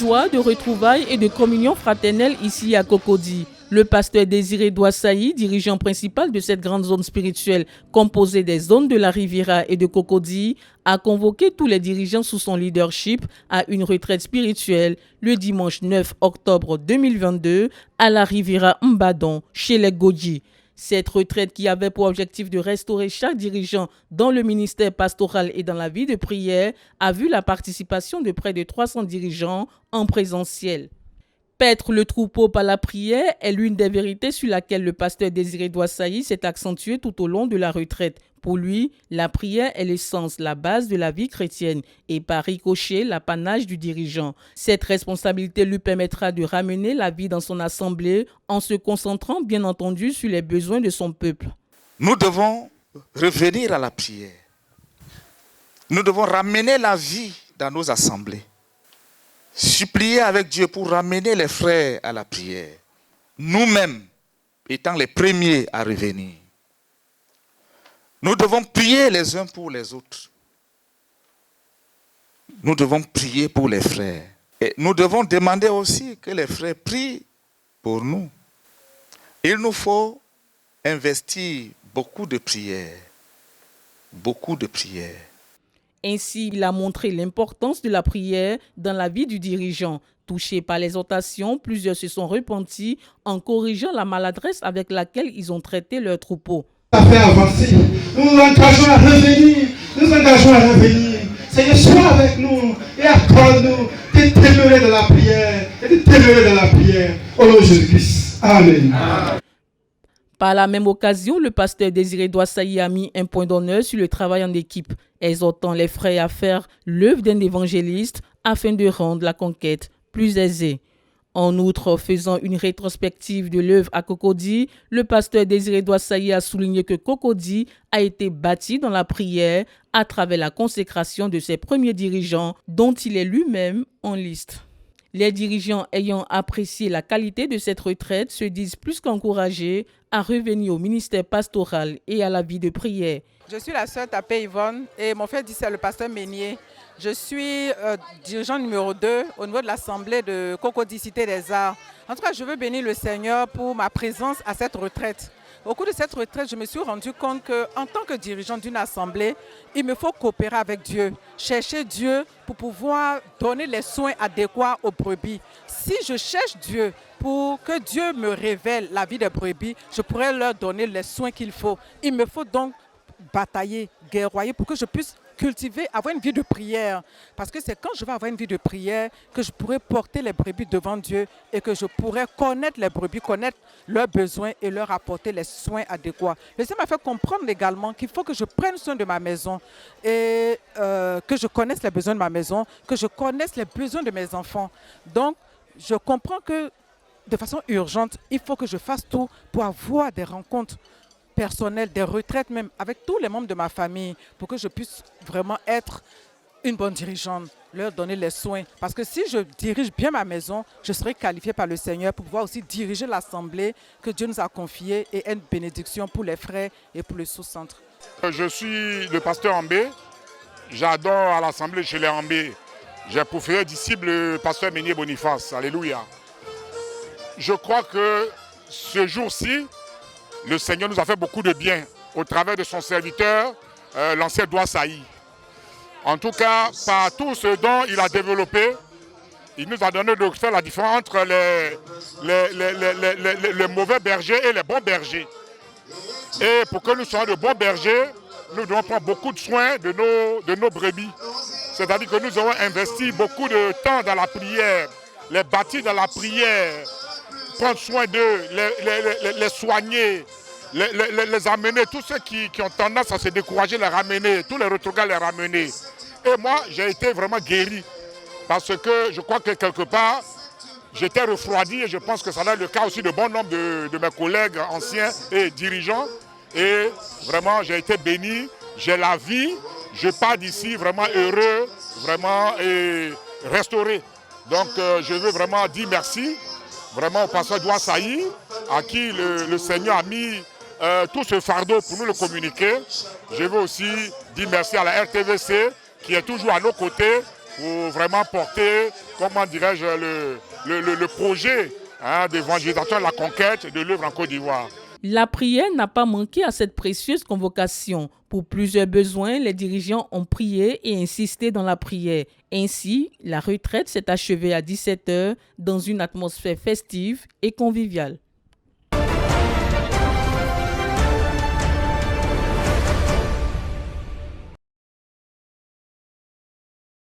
joie, de retrouvailles et de communion fraternelle ici à Cocody. Le pasteur Désiré Douassaï, dirigeant principal de cette grande zone spirituelle composée des zones de la Riviera et de Cocody, a convoqué tous les dirigeants sous son leadership à une retraite spirituelle le dimanche 9 octobre 2022 à la Riviera Mbadon, chez les Godji. Cette retraite qui avait pour objectif de restaurer chaque dirigeant dans le ministère pastoral et dans la vie de prière a vu la participation de près de 300 dirigeants en présentiel. Paître le troupeau par la prière est l'une des vérités sur laquelle le pasteur Désiré Douassaï s'est accentué tout au long de la retraite. Pour lui, la prière est l'essence, la base de la vie chrétienne et par ricochet, l'apanage du dirigeant. Cette responsabilité lui permettra de ramener la vie dans son assemblée en se concentrant bien entendu sur les besoins de son peuple. Nous devons revenir à la prière. Nous devons ramener la vie dans nos assemblées. Supplier avec Dieu pour ramener les frères à la prière. Nous-mêmes étant les premiers à revenir. Nous devons prier les uns pour les autres. Nous devons prier pour les frères. Et nous devons demander aussi que les frères prient pour nous. Il nous faut investir beaucoup de prières. Beaucoup de prières. Ainsi, il a montré l'importance de la prière dans la vie du dirigeant. Touchés par l'exhortation, plusieurs se sont repentis en corrigeant la maladresse avec laquelle ils ont traité leur troupeau. Ça fait avancer. Nous nous engageons à revenir. Seigneur, sois avec nous et accorde-nous de demeurer dans la prière et de demeurer dans la prière. Au nom de Jésus-Christ. Amen. Par la même occasion, le pasteur Désiré Douassaï a mis un point d'honneur sur le travail en équipe, exhortant les frères à faire l'œuvre d'un évangéliste afin de rendre la conquête plus aisée. En outre, faisant une rétrospective de l'œuvre à Cocody, le pasteur Désiré Douassaï a souligné que Cocody a été bâti dans la prière à travers la consécration de ses premiers dirigeants dont il est lui-même en liste. Les dirigeants ayant apprécié la qualité de cette retraite se disent plus qu'encouragés à revenir au ministère pastoral et à la vie de prière. Je suis la sœur Tapé Yvonne et mon frère dit c'est le pasteur Meunier. Je suis dirigeant numéro 2 au niveau de l'Assemblée de Cocody Cité des Arts. En tout cas, je veux bénir le Seigneur pour ma présence à cette retraite. Au cours de cette retraite, je me suis rendu compte qu'en tant que dirigeant d'une assemblée, il me faut coopérer avec Dieu, chercher Dieu pour pouvoir donner les soins adéquats aux brebis. Si je cherche Dieu pour que Dieu me révèle la vie des brebis, je pourrais leur donner les soins qu'il faut. Il me faut donc batailler, guerroyer pour que je puisse cultiver, avoir une vie de prière. Parce que c'est quand je vais avoir une vie de prière que je pourrai porter les brebis devant Dieu et que je pourrai connaître les brebis, connaître leurs besoins et leur apporter les soins adéquats. Le Seigneur m'a fait comprendre également qu'il faut que je prenne soin de ma maison et que je connaisse les besoins de ma maison, que je connaisse les besoins de mes enfants. Donc, je comprends que de façon urgente, il faut que je fasse tout pour avoir des rencontres personnelles, des retraites même, avec tous les membres de ma famille, pour que je puisse vraiment être une bonne dirigeante, leur donner les soins. Parce que si je dirige bien ma maison, je serai qualifiée par le Seigneur pour pouvoir aussi diriger l'assemblée que Dieu nous a confiée et être une bénédiction pour les frères et pour le sous-centre. Je suis le pasteur Ambé. J'adore à l'assemblée chez les Ambé. J'ai pour frère disciple le pasteur Meunier Boniface. Alléluia. Je crois que ce jour-ci, le Seigneur nous a fait beaucoup de bien au travers de son serviteur, l'ancien Douassaï. En tout cas, par tout ce dont il a développé, il nous a donné de faire la différence entre les mauvais bergers et les bons bergers. Et pour que nous soyons de bons bergers, nous devons prendre beaucoup de soin de nos brebis. C'est-à-dire que nous avons investi beaucoup de temps dans la prière, les bâtir dans la prière, prendre soin d'eux, les soigner, les amener, tous ceux qui ont tendance à se décourager, les ramener, tous les retrogrades les ramener. Et moi, j'ai été vraiment guéri, parce que je crois que quelque part, j'étais refroidi et je pense que ça va être le cas aussi de bon nombre de mes collègues anciens et dirigeants. Et vraiment, j'ai été béni, j'ai la vie, je pars d'ici vraiment heureux, vraiment restauré. Donc, je veux vraiment dire merci vraiment au pasteur Douassaï, à qui le Seigneur a mis tout ce fardeau pour nous le communiquer. Je veux aussi dire merci à la RTVC qui est toujours à nos côtés pour vraiment porter, comment dirais-je, le projet d'évangélisation de la conquête de l'œuvre en Côte d'Ivoire. La prière n'a pas manqué à cette précieuse convocation. Pour plusieurs besoins, les dirigeants ont prié et insisté dans la prière. Ainsi, la retraite s'est achevée à 17h dans une atmosphère festive et conviviale.